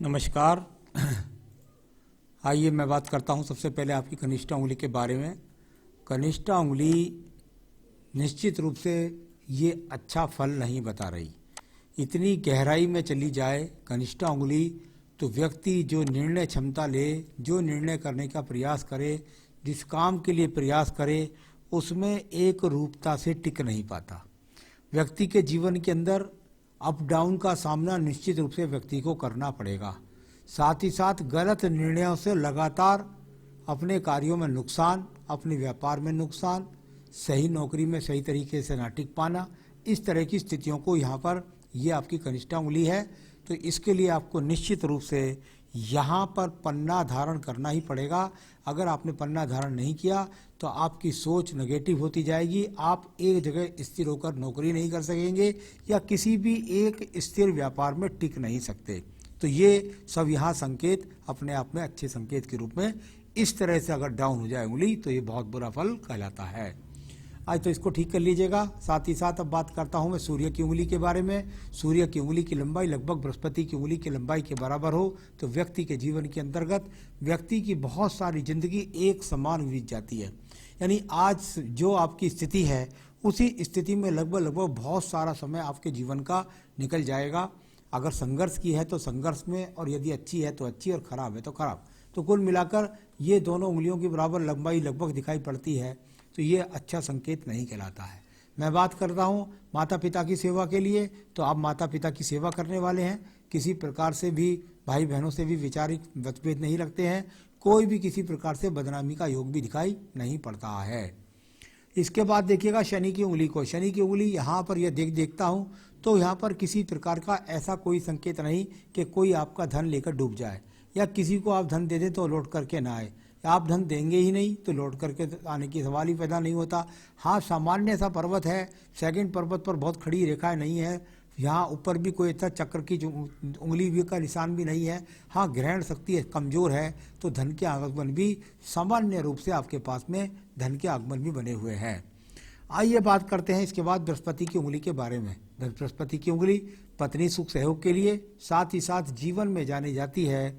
नमस्कार। आइए मैं बात करता हूं सबसे पहले आपकी कनिष्ठा उंगली के बारे में। कनिष्ठा उंगली निश्चित रूप से ये अच्छा फल नहीं बता रही। इतनी गहराई में चली जाए कनिष्ठा उंगली तो व्यक्ति जो निर्णय क्षमता ले, जो निर्णय करने का प्रयास करे, जिस काम के लिए प्रयास करे, उसमें एक रूपता से टिक नहीं पाता। व्यक्ति के जीवन के अंदर अप डाउन का सामना निश्चित रूप से व्यक्ति को करना पड़ेगा। साथ ही साथ गलत निर्णयों से लगातार अपने कार्यों में नुकसान, अपने व्यापार में नुकसान, सही नौकरी में सही तरीके से ना टिक पाना, इस तरह की स्थितियों को यहाँ पर ये आपकी कनिष्ठा उंगली है। तो इसके लिए आपको निश्चित रूप से यहाँ पर पन्ना धारण करना ही पड़ेगा। अगर आपने पन्ना धारण नहीं किया तो आपकी सोच नेगेटिव होती जाएगी। आप एक जगह स्थिर होकर नौकरी नहीं कर सकेंगे या किसी भी एक स्थिर व्यापार में टिक नहीं सकते। तो ये सब यहाँ संकेत अपने आप में अच्छे संकेत के रूप में इस तरह से अगर डाउन हो जाए उंगली तो ये बहुत बुरा फल कहलाता है। आज तो इसको ठीक कर लीजिएगा। साथ ही साथ अब बात करता हूँ मैं सूर्य की उंगली के बारे में। सूर्य की उंगली की लंबाई लगभग बृहस्पति की उंगली की लंबाई के बराबर हो तो व्यक्ति के जीवन के अंतर्गत व्यक्ति की बहुत सारी जिंदगी एक समान बीत जाती है। यानी आज जो आपकी स्थिति है उसी स्थिति में लगभग बहुत सारा समय आपके जीवन का निकल जाएगा। अगर संघर्ष की है तो संघर्ष में, और यदि अच्छी है तो अच्छी, और खराब है तो खराब। तो कुल मिलाकर ये दोनों उंगलियों की बराबर लंबाई लगभग दिखाई पड़ती है तो ये अच्छा संकेत नहीं कहलाता है। मैं बात करता हूँ माता पिता की सेवा के लिए। तो आप माता पिता की सेवा करने वाले हैं, किसी प्रकार से भी भाई बहनों से भी वैचारिक मतभेद नहीं रखते हैं, कोई भी किसी प्रकार से बदनामी का योग भी दिखाई नहीं पड़ता है। इसके बाद देखिएगा शनि की उंगली को। शनि की उंगली यहाँ पर यह देखता हूँ तो यहाँ पर किसी प्रकार का ऐसा कोई संकेत नहीं कि कोई आपका धन लेकर डूब जाए या किसी को आप धन दे दें तो लौट करके ना आए। आप धन देंगे ही नहीं तो लौट करके आने की सवाल ही पैदा नहीं होता। हाँ, सामान्य सा पर्वत है, सेकंड पर्वत पर बहुत खड़ी रेखाएं नहीं है, यहाँ ऊपर भी कोई इतना चक्र की उंगली भी का निशान भी नहीं है। हाँ, ग्रहण शक्ति कमज़ोर है तो धन के आगमन भी सामान्य रूप से आपके पास में धन के आगमन भी बने हुए हैं। आइए बात करते हैं इसके बाद बृहस्पति की उंगली के बारे में। बृहस्पति की उंगली पत्नी सुख सहयोग के लिए, साथ ही साथ जीवन में जानी जाती है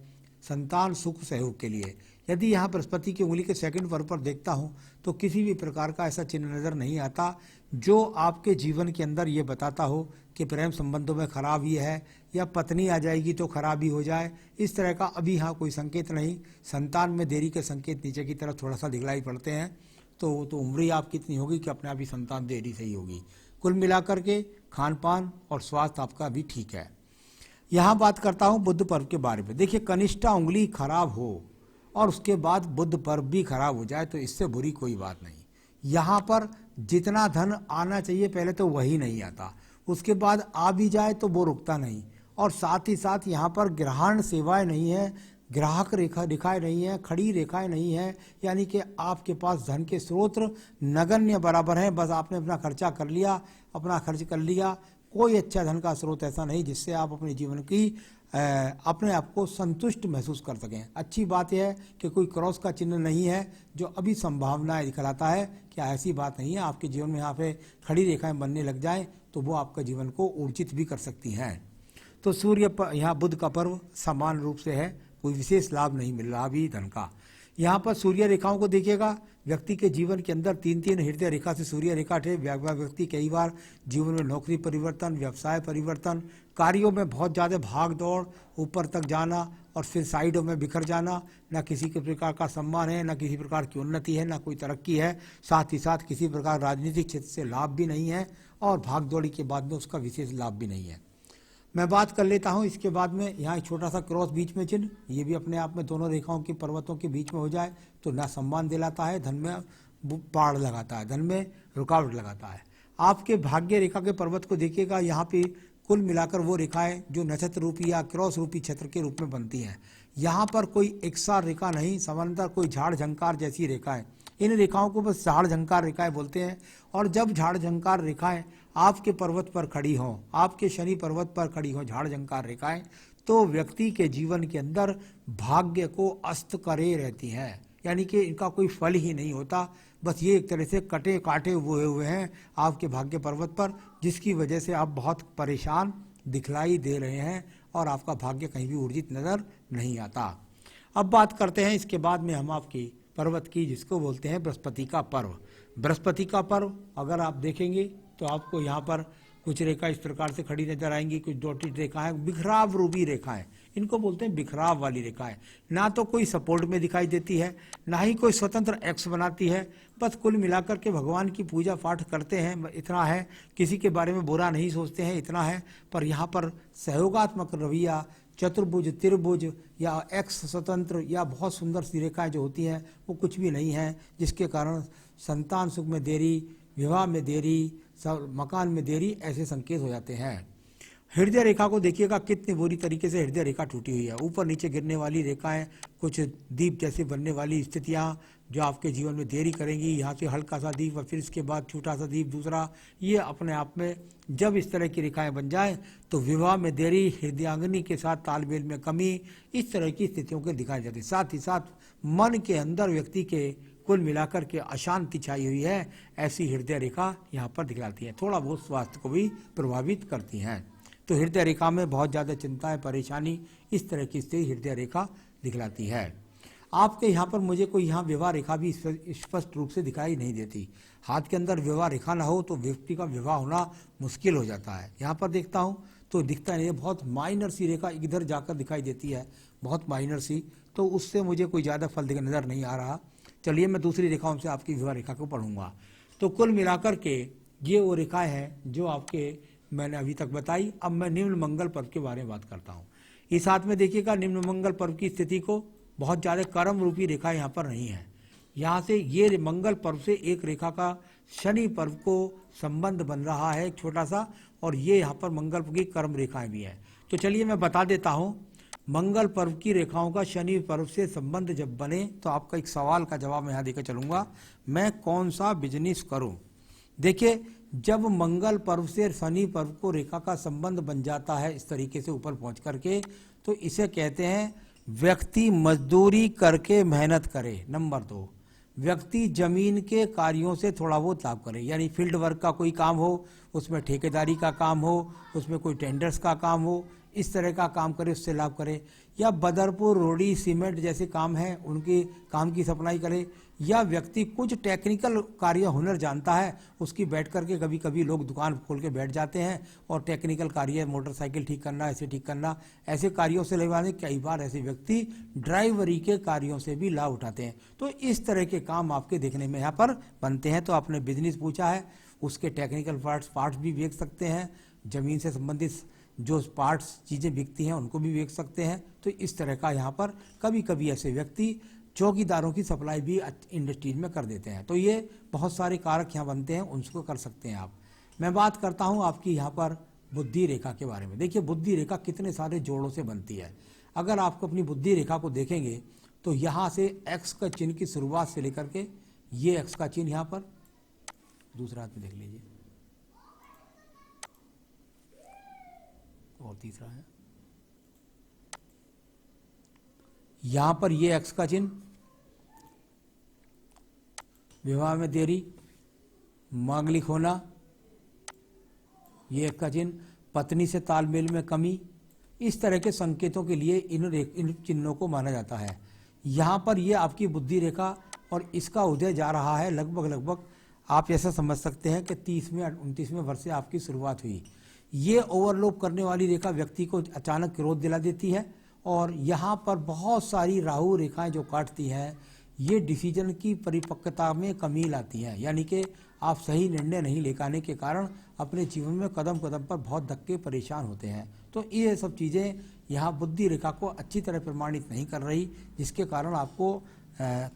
संतान सुख सहयोग के लिए। यदि यहाँ बृहस्पति की उंगली के सेकंड वर्ग पर देखता हूँ तो किसी भी प्रकार का ऐसा चिन्ह नज़र नहीं आता जो आपके जीवन के अंदर ये बताता हो कि प्रेम संबंधों में खराबी है या पत्नी आ जाएगी तो खराबी हो जाए। इस तरह का अभी यहाँ कोई संकेत नहीं। संतान में देरी के संकेत नीचे की तरफ थोड़ा सा दिखलाई पड़ते हैं। तो उम्र आपकी इतनी होगी कि अपने आप ही संतान देरी सही होगी। कुल मिलाकर के खान पान और स्वास्थ्य आपका भी ठीक है। यहाँ बात करता हूँ बुध पर्व के बारे में। देखिए, कनिष्ठा उंगली खराब हो और उसके बाद बुध पर्व भी खराब हो जाए तो इससे बुरी कोई बात नहीं। यहाँ पर जितना धन आना चाहिए पहले तो वही नहीं आता, उसके बाद आ भी जाए तो वो रुकता नहीं, और साथ ही साथ यहाँ पर ग्रहण सेवाएं नहीं है, ग्राहक रेखाएं नहीं है, खड़ी रेखाएं नहीं है। यानी कि आपके पास धन के स्रोत नगण्य बराबर हैं। बस आपने अपना खर्चा कर लिया, अपना खर्च कर लिया। कोई अच्छा धन का स्रोत ऐसा नहीं जिससे आप अपने जीवन की अपने आप को संतुष्ट महसूस कर सकें। अच्छी बात यह है कि कोई क्रॉस का चिन्ह नहीं है जो अभी संभावनाएं दिखलाता है कि ऐसी बात नहीं है। आपके जीवन में यहाँ पे खड़ी रेखाएं बनने लग जाएं तो वो आपका जीवन को ऊर्जित भी कर सकती हैं। तो सूर्य यहाँ बुध का पर्व समान रूप से है, कोई विशेष लाभ नहीं मिल रहा अभी धन का। यहाँ पर सूर्य रेखाओं को देखिएगा। व्यक्ति के जीवन के अंदर 3-3 हृदय रेखा से सूर्य रेखा थे। व्यक्ति कई बार जीवन में नौकरी परिवर्तन, व्यवसाय परिवर्तन, कार्यों में बहुत ज़्यादा भाग दौड़, ऊपर तक जाना और फिर साइडों में बिखर जाना। न किसी के प्रकार का सम्मान है, न किसी प्रकार की उन्नति है, न कोई तरक्की है। साथ ही साथ किसी प्रकार राजनीतिक क्षेत्र से लाभ भी नहीं है और भाग दौड़ी के बाद में उसका विशेष लाभ भी नहीं है। मैं बात कर लेता हूं इसके बाद में यहाँ एक छोटा सा क्रॉस बीच में चिन्ह, ये भी अपने आप में दोनों रेखाओं के पर्वतों के बीच में हो जाए तो ना सम्मान दिलाता है, धन में पाड़ लगाता है, धन में रुकावट लगाता है। आपके भाग्य रेखा के पर्वत को देखिएगा। यहाँ पे कुल मिलाकर वो रेखाएं जो नक्षत्र रूपी या क्रॉस रूपी क्षेत्र के रूप में बनती हैं। यहाँ पर कोई एकसार रेखा नहीं, समानांतर कोई झाड़ झंकार जैसी रेखाएं। इन रेखाओं को बस झाड़ झंकार रेखाएं बोलते हैं। और जब झाड़ झंकार रेखाएं आपके पर्वत पर खड़ी हों, आपके शनि पर्वत पर खड़ी हों झाड़ झंकार रेखाएं, तो व्यक्ति के जीवन के अंदर भाग्य को अस्त करे रहती हैं। यानी कि इनका कोई फल ही नहीं होता। बस ये एक तरह से कटे काटे हुए हैं आपके भाग्य पर्वत पर, जिसकी वजह से आप बहुत परेशान दिखलाई दे रहे हैं और आपका भाग्य कहीं भी ऊर्जित नज़र नहीं आता। अब बात करते हैं इसके बाद में हम आपकी पर्वत की, जिसको बोलते हैं बृहस्पति का पर्व। बृहस्पति का पर्व अगर आप देखेंगे तो आपको यहाँ पर कुछ रेखा इस प्रकार से खड़ी नजर आएंगी, कुछ डॉटेड रेखा है, बिखराव रूपी रेखा है, इनको बोलते हैं बिखराव वाली रेखा है। ना तो कोई सपोर्ट में दिखाई देती है, ना ही कोई स्वतंत्र एक्स बनाती है, बस कुल मिलाकर के भगवान की पूजा पाठ करते हैं, इतना है। किसी के बारे में बुरा नहीं सोचते हैं, इतना है। पर यहाँ पर सहयोगात्मक रवैया, चतुर्भुज, त्रिभुज या एक्स स्वतंत्र या बहुत सुंदर सी रेखाएं जो होती हैं वो कुछ भी नहीं है, जिसके कारण संतान सुख में देरी, विवाह में देरी, मकान में देरी, ऐसे संकेत हो जाते हैं। हृदय रेखा को देखिएगा कितनी बुरी तरीके से हृदय रेखा टूटी हुई है, ऊपर नीचे गिरने वाली रेखाएं, कुछ दीप जैसे बनने वाली स्थितियां जो आपके जीवन में देरी करेंगी। यहाँ से हल्का सा दीप और फिर इसके बाद छोटा सा दीप दूसरा, ये अपने आप में जब इस तरह की रेखाएं बन जाएं तो विवाह में देरी, हृदयांगिनी के साथ तालमेल में कमी, इस तरह की स्थितियों के दिखाई जाती है। साथ ही साथ मन के अंदर व्यक्ति के कुल मिलाकर के अशांति छाई हुई है, ऐसी हृदय रेखा यहाँ पर दिखलाती है। थोड़ा बहुत स्वास्थ्य को भी प्रभावित करती हैं। तो हृदय रेखा में बहुत ज़्यादा चिंता है, परेशानी, इस तरह की स्थिति हृदय रेखा दिखलाती है। आपके यहाँ पर मुझे कोई यहाँ विवाह रेखा भी स्पष्ट रूप से दिखाई नहीं देती। हाथ के अंदर विवाह रेखा ना हो तो व्यक्ति का विवाह होना मुश्किल हो जाता है। यहाँ पर देखता हूँ तो दिखता नहीं है, बहुत माइनर सी रेखा इधर जाकर दिखाई देती है, बहुत माइनर सी, तो उससे मुझे कोई ज़्यादा फल नज़र नहीं आ रहा। चलिए मैं दूसरी रेखाओं से आपकी विवाह रेखा को पढ़ूंगा। तो कुल मिलाकर के ये वो रेखाएं हैं जो आपके मैंने अभी तक बताई। अब मैं निम्न मंगल पर्व के बारे में बात करता हूँ। इस हाथ में देखिएगा निम्न मंगल पर्व की स्थिति को, बहुत ज़्यादा कर्म रूपी रेखा यहाँ पर नहीं है। यहाँ से ये मंगल पर्व से एक रेखा का शनि पर्व को संबंध बन रहा है, एक छोटा सा, और ये यहाँ पर मंगल की कर्म रेखाएं भी हैं। तो चलिए मैं बता देता हूँ, मंगल पर्व की रेखाओं का शनि पर्व से संबंध जब बने तो आपका एक सवाल का जवाब मैं यहाँ देकर चलूंगा, मैं कौन सा बिजनेस करूं। देखिए, जब मंगल पर्व से शनि पर्व को रेखा का संबंध बन जाता है इस तरीके से ऊपर पहुंच करके, तो इसे कहते हैं व्यक्ति मजदूरी करके मेहनत करे। नंबर 2, व्यक्ति जमीन के कार्यों से थोड़ा बहुत लाभ करे, यानी फील्ड वर्क का कोई काम हो, उसमें ठेकेदारी का काम हो, उसमें कोई टेंडर्स का काम हो, इस तरह का काम करे, उससे लाभ करे। या बदरपुर, रोड़ी, सीमेंट जैसे काम है उनके काम की सप्लाई करे। या व्यक्ति कुछ टेक्निकल कार्य हुनर जानता है, उसकी बैठ करके कभी कभी लोग दुकान खोल के बैठ जाते हैं और टेक्निकल कार्य, मोटरसाइकिल ठीक करना, ऐसे ठीक करना, ऐसे कार्यों से लगवाने। कई बार ऐसे व्यक्ति ड्राइवरी के कार्यों से भी लाभ उठाते हैं। तो इस तरह के काम आपके देखने में यहाँ पर बनते हैं। तो आपने बिजनेस पूछा है, उसके टेक्निकल पार्ट्स भी बेच सकते हैं, जमीन से संबंधित जो पार्ट्स चीज़ें बिकती हैं उनको भी बेच सकते हैं। तो इस तरह का यहाँ पर कभी कभी ऐसे व्यक्ति चौकीदारों की सप्लाई भी इंडस्ट्रीज में कर देते हैं। तो ये बहुत सारे कारक यहाँ बनते हैं, उनको कर सकते हैं आप। मैं बात करता हूँ आपकी यहाँ पर बुद्धि रेखा के बारे में। देखिए, बुद्धि रेखा कितने सारे जोड़ों से बनती है। अगर आपको अपनी बुद्धि रेखा को देखेंगे तो यहाँ से एक्स का चिन्ह की शुरुआत से लेकर के ये एक्स का चिन्ह यहाँ पर, दूसरा हाथ में देख लीजिए, और तीसरा है यहां पर ये एक्स का चिन्ह, विवाह में देरी, मांगलिक होना, ये एक्स का चिन्ह, पत्नी से तालमेल में कमी, इस तरह के संकेतों के लिए इन चिन्हों को माना जाता है। यहां पर ये आपकी बुद्धि रेखा और इसका उदय जा रहा है लगभग आप ऐसा समझ सकते हैं कि 30वें 29वें वर्ष से आपकी शुरुआत हुई। ये ओवरलोप करने वाली रेखा व्यक्ति को अचानक क्रोध दिला देती है, और यहाँ पर बहुत सारी राहु रेखाएं जो काटती हैं, ये डिसीजन की परिपक्वता में कमी लाती हैं, यानी कि आप सही निर्णय नहीं ले पाने के कारण अपने जीवन में कदम कदम पर बहुत धक्के परेशान होते हैं। तो ये सब चीज़ें यहाँ बुद्धि रेखा को अच्छी तरह प्रमाणित नहीं कर रही, जिसके कारण आपको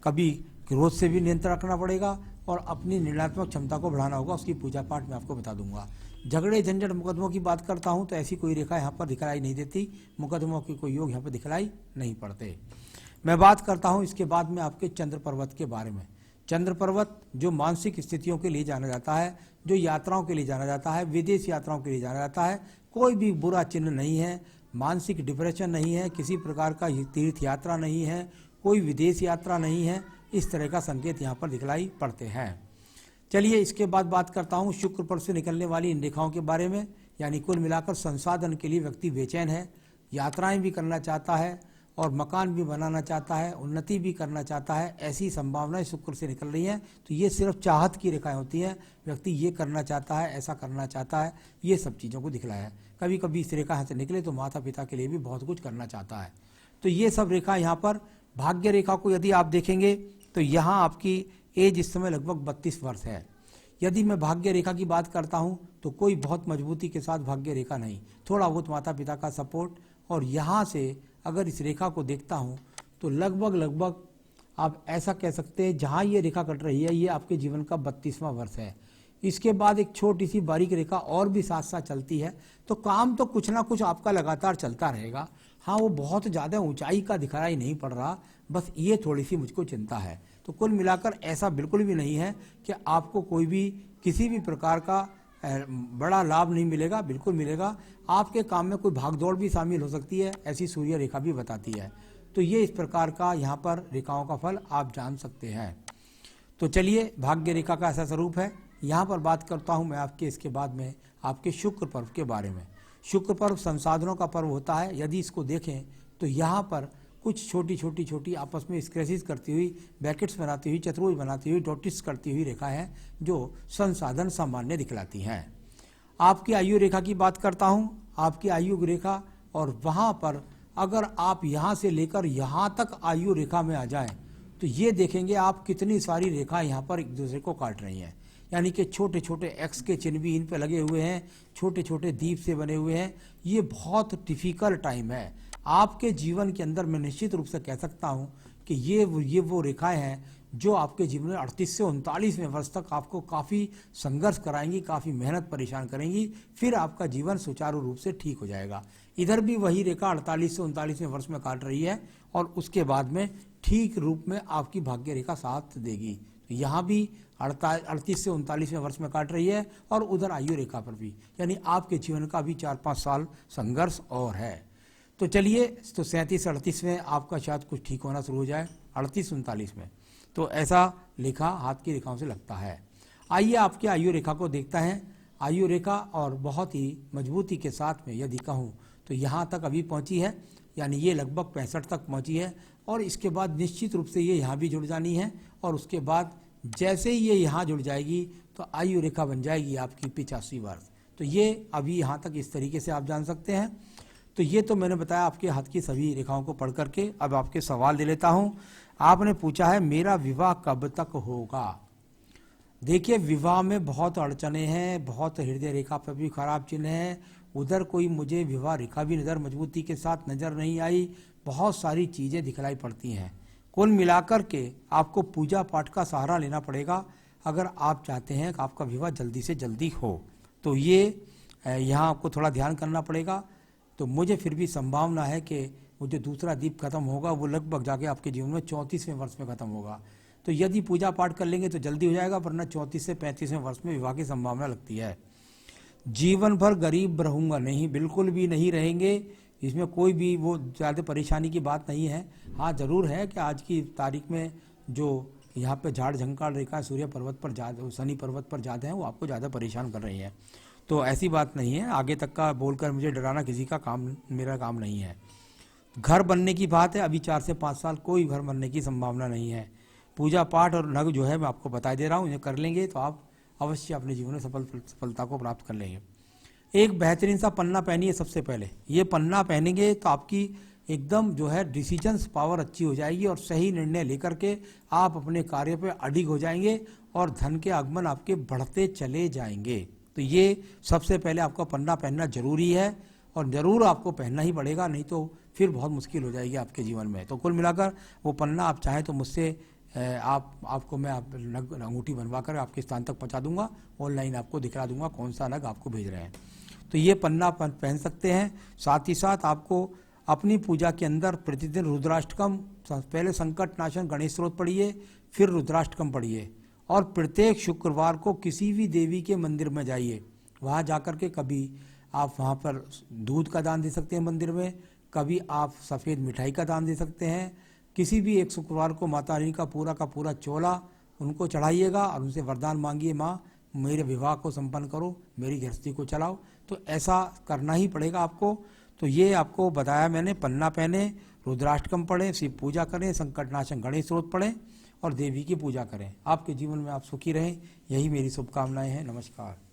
कभी क्रोध से भी नियंत्रण रखना पड़ेगा और अपनी निर्णयात्मक क्षमता को बढ़ाना होगा। उसकी पूजा पाठ मैं आपको बता दूंगा। झगड़े झंझट मुकदमों की बात करता हूं तो ऐसी कोई रेखा यहाँ पर दिखलाई नहीं देती, मुकदमों की कोई योग यहाँ पर दिखलाई नहीं पड़ते। मैं बात करता हूं इसके बाद में आपके चंद्र पर्वत के बारे में। चंद्र पर्वत जो मानसिक स्थितियों के लिए जाना जाता है, जो यात्राओं के लिए जाना जाता है, विदेश यात्राओं के लिए जाना जाता है, कोई भी बुरा चिन्ह नहीं है, मानसिक डिप्रेशन नहीं है, किसी प्रकार का तीर्थ यात्रा नहीं है, कोई विदेश यात्रा नहीं है, इस तरह का संकेत यहाँ पर दिखलाई पड़ते हैं। चलिए इसके बाद बात करता हूँ शुक्र पर्व से निकलने वाली इन रेखाओं के बारे में। यानी कुल मिलाकर संसाधन के लिए व्यक्ति बेचैन है, यात्राएं भी करना चाहता है और मकान भी बनाना चाहता है, उन्नति भी करना चाहता है, ऐसी संभावनाएं शुक्र से निकल रही हैं। तो ये सिर्फ चाहत की रेखाएं होती हैं। व्यक्ति ये करना चाहता है, ऐसा करना चाहता है, ये सब चीज़ों को दिखलाया है। कभी कभी इस रेखा से निकले तो माता पिता के लिए भी बहुत कुछ करना चाहता है। तो ये सब रेखा यहाँ पर भाग्य रेखा को यदि आप देखेंगे तो यहाँ आपकी एज इस समय लगभग 32 वर्ष है। यदि मैं भाग्य रेखा की बात करता हूँ तो कोई बहुत मजबूती के साथ भाग्य रेखा नहीं, थोड़ा बहुत माता पिता का सपोर्ट। और यहाँ से अगर इस रेखा को देखता हूँ तो लगभग आप ऐसा कह सकते हैं जहाँ ये रेखा कट रही है ये आपके जीवन का 32वां वर्ष है। इसके बाद एक छोटी सी बारीक रेखा और भी साथ साथ चलती है। तो काम तो कुछ ना कुछ आपका लगातार चलता रहेगा। हाँ, वो बहुत ज़्यादा ऊंचाई का दिखाई नहीं पड़ रहा, बस ये थोड़ी सी मुझको चिंता है। तो कुल मिलाकर ऐसा बिल्कुल भी नहीं है कि आपको कोई भी किसी भी प्रकार का बड़ा लाभ नहीं मिलेगा, बिल्कुल मिलेगा। आपके काम में कोई भागदौड़ भी शामिल हो सकती है, ऐसी सूर्य रेखा भी बताती है। तो ये इस प्रकार का यहाँ पर रेखाओं का फल आप जान सकते हैं। तो चलिए, भाग्य रेखा का ऐसा स्वरूप है। यहाँ पर बात करता हूँ मैं आपके इसके बाद में आपके शुक्र पर्व के बारे में। शुक्र पर्व संसाधनों का पर्व होता है। यदि इसको देखें तो यहाँ पर कुछ छोटी आपस में स्क्रैचेस करती हुई, ब्रैकेट्स बनाती हुई, चतुर्भुज बनाती हुई, डॉट्स करती हुई रेखा है जो संसाधन सामान्य दिखलाती हैं। आपकी आयु रेखा की बात करता हूँ, आपकी आयु रेखा, और वहाँ पर अगर आप यहाँ से लेकर यहाँ तक आयु रेखा में आ जाएं तो ये देखेंगे आप कितनी सारी रेखा यहाँ पर एक दूसरे को काट रही हैं। यानी कि छोटे छोटे एक्स के चिन्ह भी इन पे लगे हुए हैं, छोटे छोटे दीप से बने हुए हैं। ये बहुत डिफिकल्ट टाइम है आपके जीवन के अंदर। मैं निश्चित रूप से कह सकता हूँ कि ये वो रेखाएं हैं जो आपके जीवन में 38 से 39वें वर्ष तक आपको काफ़ी संघर्ष कराएंगी, काफ़ी मेहनत परेशान करेंगी, फिर आपका जीवन सुचारू रूप से ठीक हो जाएगा। इधर भी वही रेखा 48 से 39वें वर्ष में काट रही है और उसके बाद में ठीक रूप में आपकी भाग्य रेखा साथ देगी। तो यहाँ भी 38 से 39वें वर्ष में काट रही है और उधर आयु रेखा पर भी, यानी आपके जीवन का भी 4-5 साल संघर्ष और है। तो चलिए, तो 37-38 में आपका शायद कुछ ठीक होना शुरू हो जाए, 38-39 में। तो ऐसा लेखा हाथ की रेखाओं से लगता है। आइए आपकी आयु रेखा को देखते हैं। आयु रेखा और बहुत ही मजबूती के साथ में यदि कहूँ तो यहाँ तक अभी पहुँची है, यानी ये लगभग 65 तक पहुँची है। और इसके बाद निश्चित रूप से ये यहाँ भी जुड़ जानी है और उसके बाद जैसे ही ये यहाँ जुड़ जाएगी तो आयु रेखा बन जाएगी आपकी 85 वर्ष। तो ये अभी यहाँ तक इस तरीके से आप जान सकते हैं। तो ये तो मैंने बताया आपके हाथ की सभी रेखाओं को पढ़ करके। अब आपके सवाल दे लेता हूँ। आपने पूछा है मेरा विवाह कब तक होगा। देखिए, विवाह में बहुत अड़चने हैं, बहुत हृदय रेखा पर भी खराब चिन्ह है, उधर कोई मुझे विवाह रेखा भी नज़र मजबूती के साथ नज़र नहीं आई, बहुत सारी चीज़ें दिखलाई पड़ती हैं। कुल मिलाकर के आपको पूजा पाठ का सहारा लेना पड़ेगा अगर आप चाहते हैं कि आपका विवाह जल्दी से जल्दी हो। तो ये यहाँ आपको थोड़ा ध्यान करना पड़ेगा। तो मुझे फिर भी संभावना है कि वो जो दूसरा दीप खत्म होगा वो लगभग जाके आपके जीवन में 34वें वर्ष में खत्म होगा। तो यदि पूजा पाठ कर लेंगे तो जल्दी हो जाएगा, वरना 34 से 35वें वर्ष में विवाह की संभावना लगती है। जीवन भर गरीब रहूँगा नहीं, बिल्कुल भी नहीं रहेंगे। इसमें कोई भी वो ज़्यादा परेशानी की बात नहीं है। हाँ, ज़रूर है कि आज की तारीख में जो यहाँ पे झाड़ झंकार रेखा सूर्य पर्वत पर ज़्यादा, शनि पर्वत पर ज़्यादा है, वो आपको ज़्यादा परेशान कर रही है। तो ऐसी बात नहीं है, आगे तक का बोलकर मुझे डराना किसी का काम, मेरा काम नहीं है। घर बनने की बात है, अभी 4 से 5 साल कोई घर बनने की संभावना नहीं है। पूजा पाठ और नग जो है मैं आपको बता दे रहा हूँ, इन्हें कर लेंगे तो आप अवश्य अपने जीवन में सफलता को प्राप्त कर लेंगे। एक बेहतरीन सा पन्ना पहनिए। सबसे पहले ये पन्ना पहनेंगे तो आपकी एकदम जो है डिसीजंस पावर अच्छी हो जाएगी और सही निर्णय लेकर के आप अपने कार्य पे अडिग हो जाएंगे और धन के आगमन आपके बढ़ते चले जाएंगे। तो ये सबसे पहले आपका पन्ना पहनना जरूरी है और ज़रूर आपको पहनना ही पड़ेगा, नहीं तो फिर बहुत मुश्किल हो जाएगी आपके जीवन में। तो कुल मिलाकर वो पन्ना आप चाहें तो मुझसे आपको मैं अंगूठी बनवा कर आपके स्थान तक पहुंचा दूंगा, ऑनलाइन आपको दिखला दूंगा कौन सा नग आपको भेज रहे हैं। तो ये पन्ना पहन सकते हैं। साथ ही साथ आपको अपनी पूजा के अंदर प्रतिदिन रुद्राष्टकम, पहले संकट नाशन गणेश स्तोत्र पढ़िए, फिर रुद्राष्टकम पढ़िए और प्रत्येक शुक्रवार को किसी भी देवी के मंदिर में जाइए। वहाँ जाकर के कभी आप वहाँ पर दूध का दान दे सकते हैं मंदिर में, कभी आप सफ़ेद मिठाई का दान दे सकते हैं। किसी भी एक शुक्रवार को माता रानी का पूरा चोला उनको चढ़ाइएगा और उनसे वरदान मांगिए, माँ मेरे विवाह को संपन्न करो, मेरी गृहस्थी को चलाओ। तो ऐसा करना ही पड़ेगा आपको। तो ये आपको बताया मैंने। पन्ना पहने, रुद्राष्टकम पढ़ें, शिव पूजा करें, संकटनाशक गणेश स्तोत्र पढ़ें और देवी की पूजा करें। आपके जीवन में आप सुखी रहें, यही मेरी शुभकामनाएं हैं। नमस्कार।